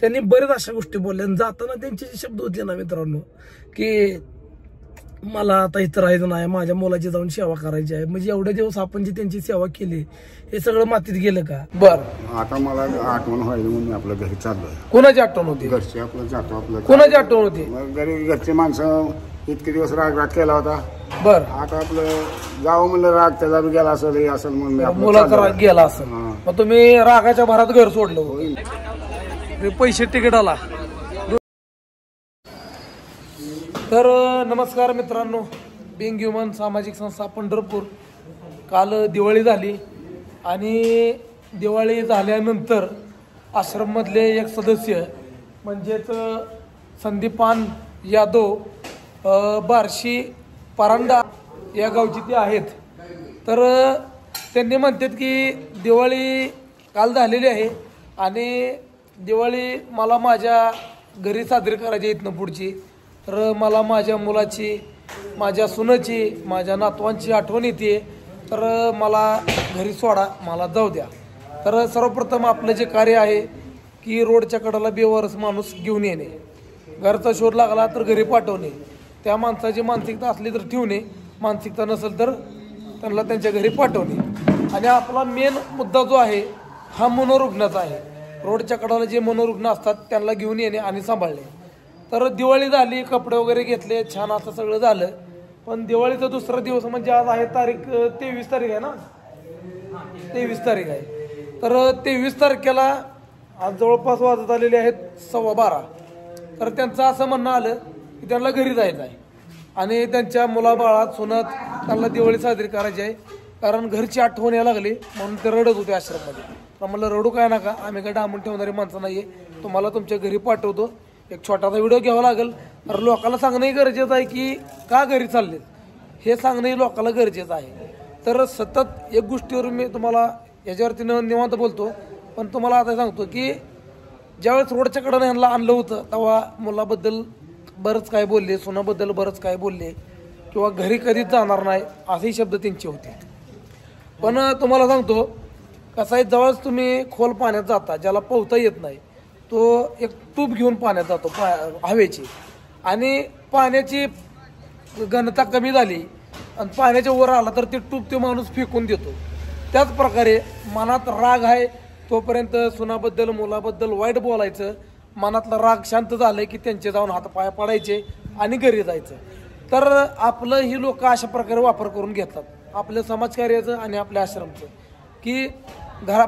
त्यांनी बरेच अशा गोष्टी बोलल्या. जाताना त्यांचे जे शब्द होते ना मित्रांनो, की मला आता इथं राहायचं नाही, माझ्या मुलाची जाऊन सेवा करायची आहे. म्हणजे एवढे दिवस आपण जी त्यांची सेवा केली हे सगळं मातीत गेलं का? बर, आता मला आठवण व्हायला म्हणून आपल्या घरी चाललोय. कोणाची आठवण होती? घरचे आपलं जातो आपलं. कोणाची आठवण होती? घरी घरचे माणसं इतके दिवस राग केला होता. बर, आता आपलं जावं म्हणलं, राग त्याचा बी गेला असेल, हे असेल म्हणून मुलाचा राग गेला असेल. मग तुम्ही रागाच्या भरात घर सोडलं. पैसे तिकीटाला. तर नमस्कार मित्रांनो, बिंग ह्युमन सामाजिक संस्था पंढरपूर. काल दिवाळी झाली आणि दिवाळी झाल्यानंतर आश्रममधले एक सदस्य म्हणजेच संदीपान यादव बार्शी परांडा या गावची ते आहेत. तर त्यांनी म्हणतात की दिवाळी काल झालेली आहे आणि दिवाळी मला माझ्या घरी साजरी करायची इथनं पुढची. तर मला माझ्या मुलाची, माझ्या सुनाची, माझ्या नातवांची आठवण येते. तर मला घरी सोडा, मला जाऊ द्या. तर सर्वप्रथम आपलं जे कार्य आहे की रोडच्या कडेला बेवारस माणूस घेऊन येणे, घरचा शोध लागला तर घरी पाठवणे, त्या माणसाची मानसिकता असली तर ठेवणे, मानसिकता नसेल तर त्यांना त्यांच्या घरी पाठवणे. आणि आपला मेन मुद्दा जो आहे हा मनोरुग्णाचा आहे. रोडच्या कडेला जे मनोरुग्ण असतात त्यांना घेऊन येणे आणि सांभाळणे. तर दिवाळी झाली, कपडे वगैरे घेतले, छान असं सगळं झालं. पण दिवाळीचा दुसरा दिवस म्हणजे आज आहे तारीख 23 तारीख आहे ना, 23 तारीख आहे. तर 23 तारखेला आज जवळपास वाजत आलेले आहेत 12:15. तर त्यांचं असं म्हणणं आलं की त्यांना घरी जायचं आहे आणि त्यांच्या मुलाबाळात सुनत त्यांना दिवाळी साजरी करायची आहे. कारण घरची आठवण यायला लागली म्हणून ते रडत होते आश्रममध्ये. तर म्हणलं रडू काय नका, आम्ही काय डांबून ठेवणारी माणसं नाहीये, तुम्हाला तुमच्या घरी पाठवतो. एक छोटासा व्हिडिओ घ्यावा लागेल. तर लोकांना सांगणंही गरजेचं आहे की का घरी चालले हे सांगणंही लोकांना गरजेचं आहे. तर सतत एक गोष्टीवर मी तुम्हाला याच्यावरती निवांत बोलतो. पण तुम्हाला आता सांगतो की ज्यावेळेस रोडच्या कडेनं ह्यांना आणलं होतं तेव्हा मुलाबद्दल बरंच काय बोलले, सुनाबद्दल बरंच काय बोलले, किंवा घरी कधीच जाणार नाही असेही शब्द त्यांचे होते. पण तुम्हाला सांगतो कसं आहे, जवळच तुम्ही खोल पाण्यात जाता, ज्याला पोहता येत नाही तो एक ट्यूब घेऊन पाण्यात जातो हवेची, आणि पाण्याची घनता कमी झाली आणि पाण्याच्या वर आला तर ते ट्यूब तो माणूस फेकून देतो. त्याच प्रकारे मनात राग आहे तोपर्यंत सुनाबद्दल, मुलाबद्दल वाईट बोलायचं. मनातला राग शांत झालं की त्यांचे जाऊन हातपाय पडायचे आणि घरी जायचं. तर आपलं ही लोक अशा प्रकारे वापर करून घेतात आपल्या समाजकार्याचं आणि आपल्या आश्रमचं, की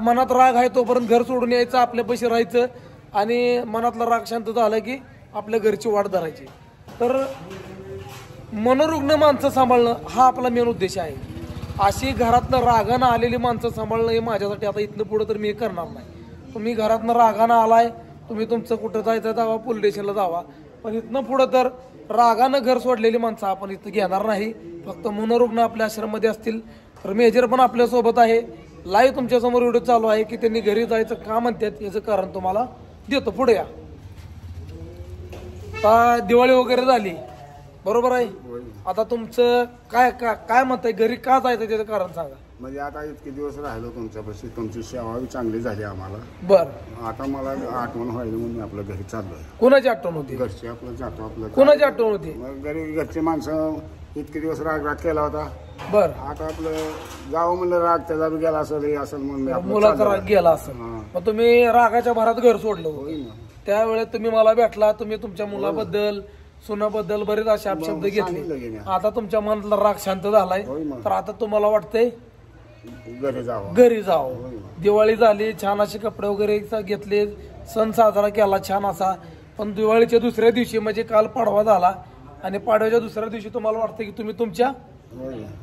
मनात राग आहे तोपर्यंत घर सोडून यायचं, आपल्यापाशी राहायचं आणि मनातला राग शांत झाला की आपल्या घरची वाट धरायची. तर मनोरुग्ण माणसं सांभाळणं हा आपला मेन उद्देश आहे. अशी घरातनं रागानं आलेली माणसं सांभाळणं हे माझ्यासाठी आता इथनं पुढं तर मी करणार नाही. तुम्ही घरातनं रागानं आलाय, तुम्ही तुमचं कुठं जायचं जावा, पोलीस स्टेशनला जावा, पण इथनं पुढं तर रागानं घर सोडलेली माणसं आपण इथं घेणार नाही. फक्त मनोरुग्ण आपल्या आश्रममध्ये असतील. तर मेजर पण आपल्यासोबत आहे, लाईव्ह तुमच्यासमोर व्हिडिओ चालू आहे की त्यांनी घरी जायचं का म्हणतात याचं कारण तुम्हाला देतो. पुढे या. आता दिवाळी वगैरे झाली बरोबर आहे, आता तुमचं काय मत आहे, घरी का जायचं त्याचं कारण सांगा. म्हणजे आता इतके दिवस राहिलो तुमच्यापाशी, तुमची सेवा चांगली झाली आम्हाला. बर, आता मला आठवण व्हायला म्हणून आपल्या घरी चाललोय. कोणाची आठवण होती? घरचे आपलं जातो आपलं. कोणाची आठवण होती? घरी घरचे माणसं इतके दिवस राग केला होता. बर, आता आपलं जावं म्हणलं, राग त्याचा बी गेला असेल, हे असेल म्हणून मुलाचा राग गेला असेल. मग तुम्ही रागाच्या भरात घर सोडलं. त्यावेळेस तुम्ही मला भेटला, तुम्ही तुमच्या मुलाबद्दल, सुनाबद्दल बरेच असे अपशब्द घेतले. आता तुमच्या मनातला राग शांत झालाय, तर आता तुम्हाला वाटतंय घरी जावं. दिवाळी झाली, छान असे कपडे वगैरे घेतले, सण साजरा केला छान असा. पण दिवाळीच्या दुसऱ्या दिवशी म्हणजे काल पाडवा झाला आणि पाडव्याच्या दुसऱ्या दिवशी तुम्हाला वाटतं की तुम्ही तुमच्या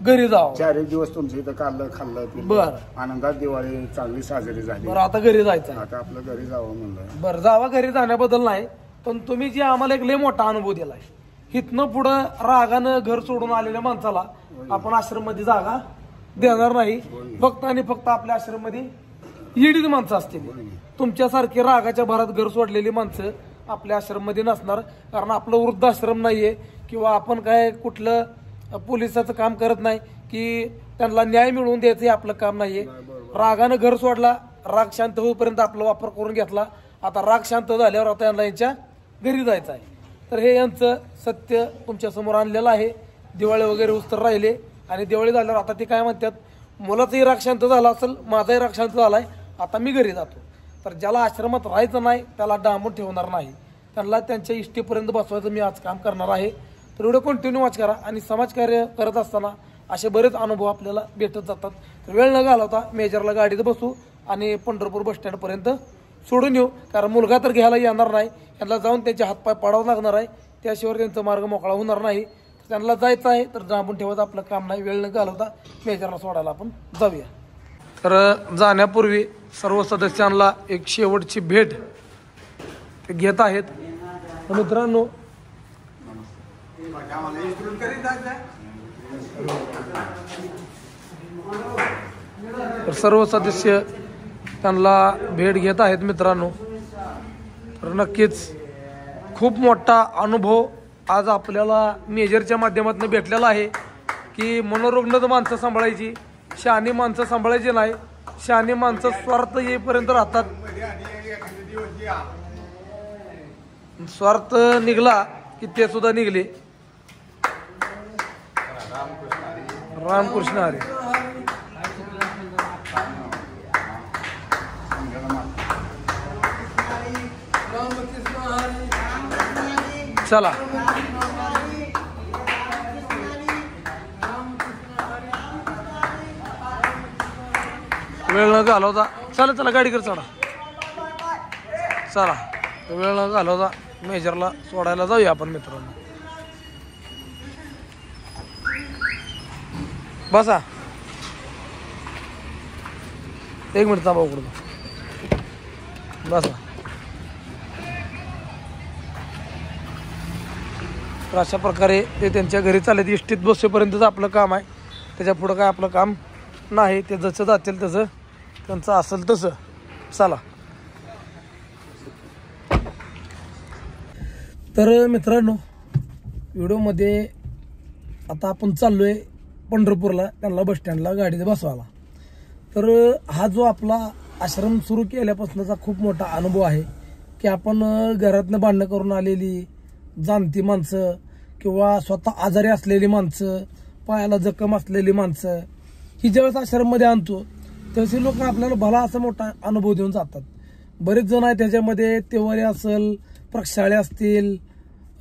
घरी जावं. 4 दिवस तुमच्या इथं खाल्लं. बर, आनंदात दिवाळी चांगली साजरी झाली. बरं, आता घरी जायचं. आता आपलं घरी जावं म्हणलं. बरं, जावा. घरी जाण्याबद्दल नाही, पण तुम्ही जे आम्हाला एक लय मोठा अनुभव दिलाय, इथनं पुढं रागानं घर सोडून आलेल्या माणसाला आपण आश्रम मध्ये जागा देणार नाही. फक्त आणि फक्त आपल्या आश्रम मध्ये येडीच माणसं असतील. तुमच्यासारखी रागाच्या भरात घर सोडलेली माणसं आपल्या आश्रम मध्ये नसणार. कारण आपलं वृद्धाश्रम नाहीये किंवा आपण काय कुठलं पोलिसाचं काम करत नाही की त्यांना न्याय मिळवून द्यायचं हे आपलं काम नाहीये. रागानं घर सोडला, राग शांत होईपर्यंत आपला वापर करून घेतला आता राग शांत झाल्यावर आता यांना यांच्या घरी जायचं आहे. तर हे यांचं सत्य तुमच्या समोर आणलेलं आहे. दिवाळी वगैरे उस्तर राहिले आणि दिवाळी झाल्यावर आता ते काय म्हणतात, मुलाचाही राग शांत झाला असेल, माझाही राग शांत झाला आहे, आता मी घरी जातो. तर ज्याला आश्रमात राहायचं नाही त्याला डांबून ठेवणार नाही, त्यांना त्यांच्या इष्टीपर्यंत बसवायचं मी आज काम करणार आहे. तर व्हिडिओ कंटिन्यू वॉच करा. आणि समाजकार्य करत असताना असे बरेच अनुभव आपल्याला भेटत जातात. तर वेळ न घालवता मेजरला गाडीत बसू आणि पंढरपूर बसस्टँडपर्यंत सोडून येऊ. कारण मुलगा तर घ्यायला येणार नाही, त्यांना जाऊन त्यांचे हातपाय पाडावं लागणार आहे, त्याशिवाय त्यांचा मार्ग मोकळा होणार नाही. त्यांना जायचं आहे तर डांबून ठेवायचं आपलं काम नाही. वेळ न घालवता मेजरला सोडायला आपण जाऊया. तर जाण्यापूर्वी सर्व सदस्यांना एक शेवटची भेट घेत आहेत. मित्रांनो, तर सर्व सदस्य त्यांना भेट घेत आहेत. मित्रांनो, तर नक्कीच खूप मोठा अनुभव आज आपल्याला मेजरच्या माध्यमातून भेटलेला आहे की मनोरुग्ण माणसं सांभाळायची, शहाणी माणसं सांभाळायची नाही. शहाणी माणसं स्वार्थ येईपर्यंत राहतात, स्वार्थ निघला की ते सुद्धा निघले. रामकृष्ण हरी. चला वेळ न घालवता चला गाडी कर चला. वेळ न घालवता मेजरला सोडायला जाऊया आपण. मित्रांनो, बसा, एक मिनिट थांबा, उकडून बसा. तर अशा प्रकारे ते त्यांच्या घरी चालले. इष्टीत बसेपर्यंतच आपलं काम आहे, त्याच्या पुढं काय आपलं काम नाही. ते जसं जातील तसं त्यांचं असेल तसं. चला. तर मित्रांनो, व्हिडिओमध्ये आता आपण चाललोय पंढरपूरला, त्यांना बसस्टँडला गाडीत बसवायला. तर हा जो आपला आश्रम सुरू केल्यापासूनचा खूप मोठा अनुभव आहे की आपण घरातनं भांडणं करून आलेली जाणती माणसं किंवा स्वतः आजारी असलेली माणसं, पायाला जखम असलेली माणसं ही ज्यावेळेस आश्रममध्ये आणतो तसे लोक आपल्याला भला असा मोठा अनुभव देऊन जातात. बरेच जण आहेत त्याच्यामध्ये, तेवारी असेल, प्रक्षाळे असतील,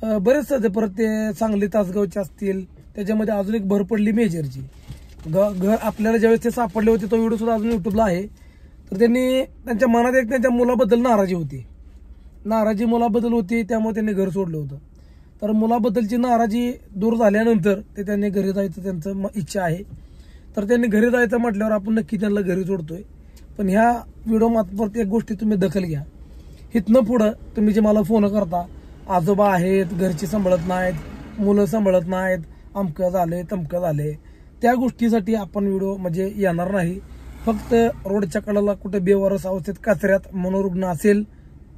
बरेच सध्या परत ते सांगली तासगावचे असतील. त्याच्यामध्ये अजून एक भर पडली मेजरची. घर आपल्याला ज्यावेळेस ते सापडले होते तो व्हिडिओ सुद्धा अजून युट्यूबला आहे. तर त्यांनी त्यांच्या मनात एक त्यांच्या मुलाबद्दल नाराजी मुलाबद्दल होती, त्यामुळे त्यांनी घर सोडलं होतं. तर मुलाबद्दलची नाराजी दूर झाल्यानंतर ते त्यांनी घरी जायचं त्यांचं इच्छा आहे. तर त्यांनी घरी जायचं म्हटल्यावर आपण नक्की त्यांना घरी सोडतोय. पण ह्या व्हिडिओ मार्फत एक गोष्टी तुम्ही दखल घ्या. इथनं पुढं तुम्ही जे मला फोन करता, आजोबा आहेत, घरची सांभाळत नाहीत, मुलं सांभाळत नाहीत, अमकं झाले तमकं झाले, त्या गोष्टीसाठी आपण व्हिडिओ म्हणजे येणार नाही. फक्त रोडच्या कडेला कुठे बेवारस अवस्थेत कचऱ्यात मनोरुग्ण असेल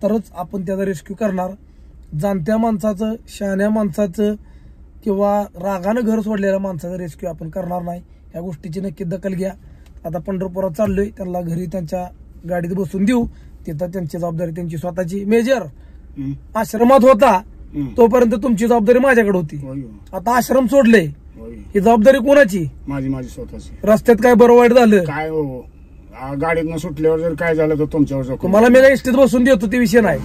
तरच आपण त्याचा रेस्क्यू करणार. जाणत्या माणसाचं, शहाण्या माणसाचं किंवा रागानं घर सोडलेल्या माणसाचं रेस्क्यू आपण करणार नाही. या गोष्टीची नक्की दखल घ्या. आता पंढरपुरात चाललोय, त्यांना घरी त्यांच्या गाडीत बसून देऊ. तिथं त्यांची जबाबदारी त्यांची स्वतःची. मेजर आश्रमात होता तोपर्यंत तुमची जबाबदारी माझ्याकडे होती. आता आश्रम सोडले, ही जबाबदारी कोणाची? माझी स्वतःची. रस्त्यात काय बरं वाईट झालं, काय गाडीतनं सुटल्यावर जर काय झालं तर तुमच्यावर तुम्हाला मी इष्टीत बसून देतो, ते विषय नाही.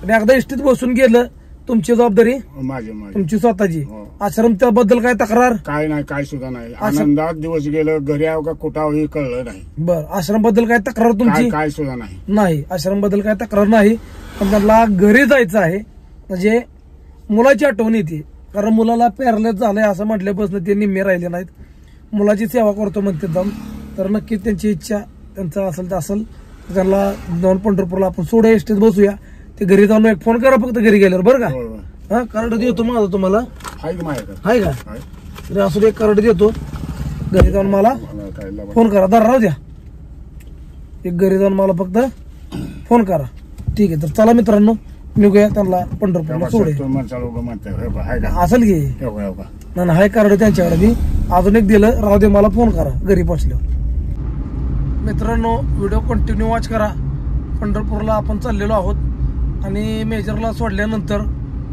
आणि एकदा इष्टीत बसून गेलं तुमची जबाबदारी तुमची स्वतःची. आश्रम त्याबद्दल काय तक्रार? काय नाही, काय सुद्धा नाही. आनंदात दिवस गेलं, घरी आव का कुठं हे कळलं नाही. बरं, आश्रम बद्दल काय तक्रार तुमची? काय सुद्धा नाही. नाही, आश्रम बद्दल काय तक्रार नाही. पण त्यांना घरी जायचं आहे म्हणजे मुलाची आठवण येते. कारण मुलाला पॅरालाइज झालंय असं म्हटल्यापासून ते निम्मे राहिले नाहीत. मुलाची सेवा करतो म्हणते जाऊन. तर नक्कीच त्यांची इच्छा त्यांचं असेल तर असेल, त्यांना जाऊन पंढरपूरला आपण सोडा, एसटीत बसूया. ते घरी जाऊन एक फोन करा फक्त घरी गेल्यावर, बरं का? हा, कार्ड देतो माझं तुम्हाला. आहे का? तरी असं एक कार्ड देतो. घरी जाऊन मला फोन करा. दर राहू द्या, एक घरी जाऊन मला फक्त फोन करा. ठीक आहे. तर चला मित्रांनो, निघूया त्यांना पंढरपूरला सोडे. असेल की नाही, हाय कार्ड त्यांच्याकडे. मी अजून एक दिलं, राहू दे, मला फोन करा घरी पोहोचल्यावर. मित्रांनो, व्हिडिओ कंटिन्यू वॉच करा. पंढरपूरला आपण चाललेलो आहोत आणि मेजरला सोडल्यानंतर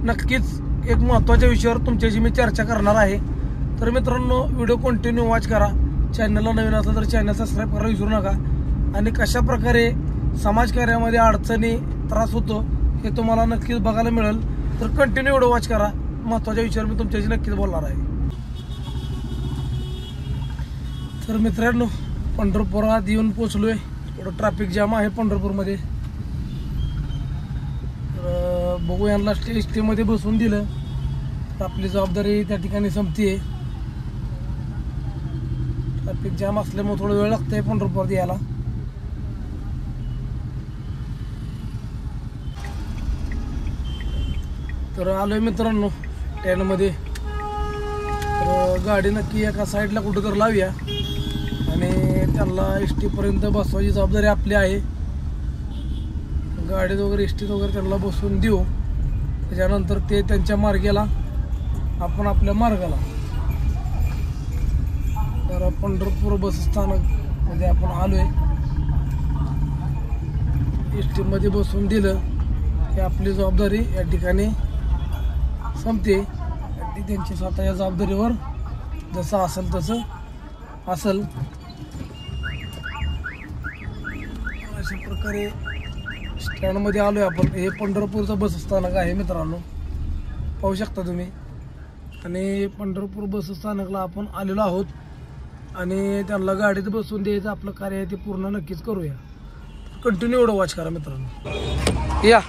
नक्कीच एक महत्त्वाच्या विषयावर तुमच्याशी मी चर्चा करणार आहे. तर मित्रांनो, व्हिडिओ कंटिन्यू वॉच करा. चॅनलला नवीन असलं तर चॅनल सबस्क्राईब करायला विसरू नका. आणि कशा प्रकारे समाजकार्यामध्ये अडचणी त्रास होतो हे तुम्हाला नक्कीच बघायला मिळेल. तर कंटिन्यू व्हिडिओ वॉच करा. महत्त्वाच्या विषयावर मी तुमच्याशी नक्कीच बोलणार आहे. तर मित्रांनो, पंढरपुरात येऊन पोचलोय. थोडं ट्रॅफिक जाम आहे पंढरपूरमध्ये. तर बघू, यांना एस टीमध्ये बसून दिलं तर आपली जबाबदारी त्या ठिकाणी संपतीये. ट्रॅफिक जाम असल्यामुळे थोडा वेळ लागतंय पंढरपुरात यायला. तर आलोय मित्रांनो ट्रेनमध्ये. तर गाडी नक्की एका साईडला कुठं तर लावूया आणि त्यांना एस टीपर्यंत बसवायची जबाबदारी आपली आहे. गाडीत वगैरे एस टीत वगैरे त्यांना बसवून देऊ. त्याच्यानंतर ते त्यांच्या मार्गाला, आपण आपल्या मार्गाला. तर पंढरपूर बस स्थानकमध्ये आपण आलोय. एस टीमध्ये बसवून दिलं की आपली जबाबदारी या ठिकाणी संपते. ती त्यांची स्वतःच्या जबाबदारीवर जसं असेल तसं असेल. अशा प्रकारे स्टँडमध्ये आलोय आपण. हे पंढरपूरचं बस स्थानक आहे मित्रांनो, पाहू शकता तुम्ही. आणि पंढरपूर बस स्थानकला आपण आलेलो आहोत आणि त्यांना गाडीत बसवून द्यायचं आपलं कार्य आहे ते पूर्ण नक्कीच करूया. कंटिन्यू एवढं वॉच करा मित्रांनो. या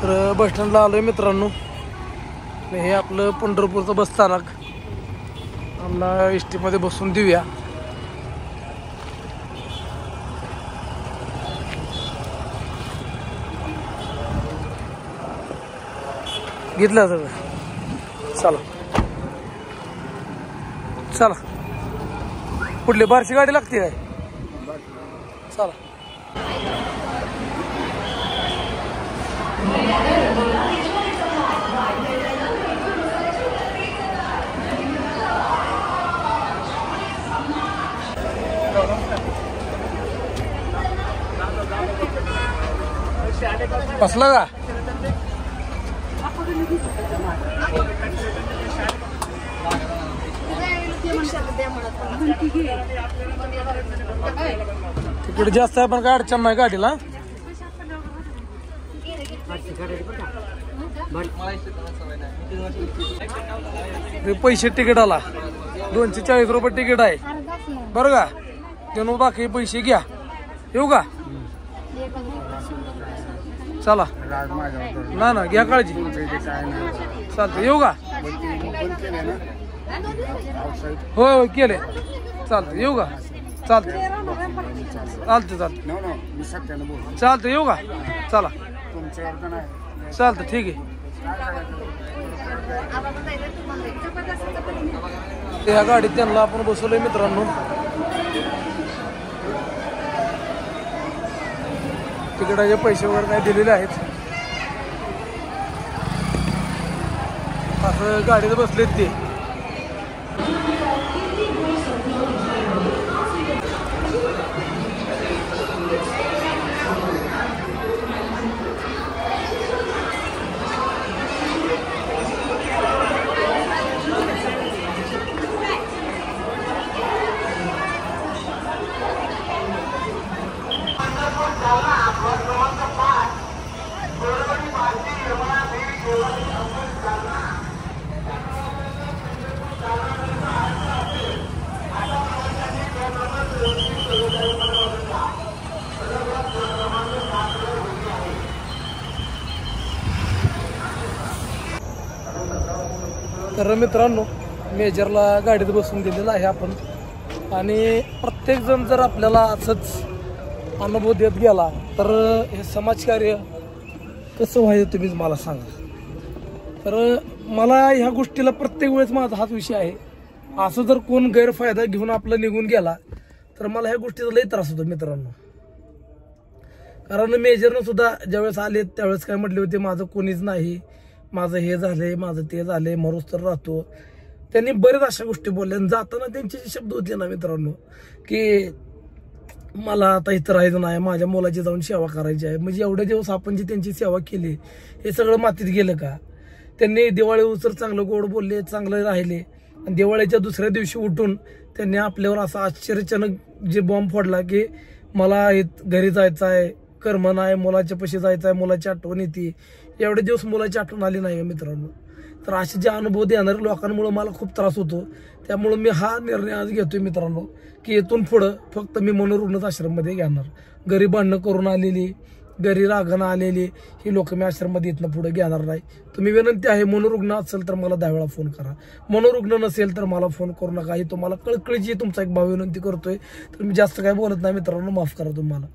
तर बस स्टँडला आलोय मित्रांनो. हे आपलं पंढरपूरचं बस स्थानक. आम्हाला एस टीमध्ये बसून देऊया. घेतलं सगळं. चला चला. कुठली बारशी गाडी लागते काय? चला. बसला का? तिकडे जास्त आहे पण काय अडचण नाही गाडीला. पैसे तिकीटाला 240 रुपये तिकीट आहे बरं का. तेव्हा बाकी पैसे घ्या. येऊ का? चला ना ना, घ्या काळजी. चालतं, येऊ का? होय होय केले. चालतं, येऊ का? चालतं चालतं चालतं चालतं, येऊ का? चला चालतं, ठीक आहे. या गाडीत त्यांना आपण बसवलंय मित्रांनो. तिकिटाचे पैसे वगैरे काय दिलेले आहेत. असं गाडीत बसलेत ते. तर मित्रांनो, मेजरला गाडीत बसून दिलेलं आहे आपण. आणि प्रत्येकजण जर आपल्याला असंच अनुभव देत गेला तर हे समाजकार्य कसं व्हायचं तुम्हीच मला सांगा. तर मला ह्या गोष्टीला प्रत्येक वेळेस माझा हाच विषय आहे. असं जर कोण गैरफायदा घेऊन आपलं निघून गेला तर मला ह्या गोष्टीचा लई त्रास होतो मित्रांनो. कारण मेजरनं सुद्धा ज्यावेळेस आले त्यावेळेस काय म्हटले होते, माझं कोणीच नाही, माझं हे झालंय, माझं ते झालंय, मरूस तर राहतो. त्यांनी बरेच अशा गोष्टी बोलल्या. जाताना त्यांचे जे शब्द होते ना मित्रांनो, की मला आता इथं राहायचं नाही, माझ्या मुलाची जाऊन सेवा करायची आहे. म्हणजे एवढे दिवस आपण जी त्यांची सेवा केली हे सगळं मातीत गेलं का? त्यांनी दिवाळी उत्सव चांगलं गोड बोलले, चांगलं राहिले आणि दिवाळीच्या दुसऱ्या दिवशी उठून त्यांनी आपल्यावर असा आश्चर्यजनक जे बॉम्ब फोडला की मला घरी जायचं आहे, कर्म नाही, मुलाच्या पशी जायचं आहे, मुलाची आठवण येते. एवढे दिवस मुलाची आठवण आली नाही मित्रांनो. तर असे जे अनुभव देणाऱ्या लोकांमुळे मला खूप त्रास होतो. त्यामुळे मी हा निर्णय आज घेतोय मित्रांनो की इथून पुढं फक्त मी मनोरुग्ण आश्रममध्ये घेणार. घरी भांडणं करून आलेली, घरी रागानं आलेली ही लोक मी आश्रममध्ये इथनं पुढे घेणार नाही. तुम्ही विनंती आहे, मनोरुग्ण असेल तर मला 10 वेळा फोन करा, मनोरुग्ण नसेल तर मला फोन करू नका. ही तुम्हाला कळकळीची तुमचा एक भाव विनंती करतोय. तर मी जास्त काय बोलत नाही मित्रांनो, माफ करा तुम्हाला.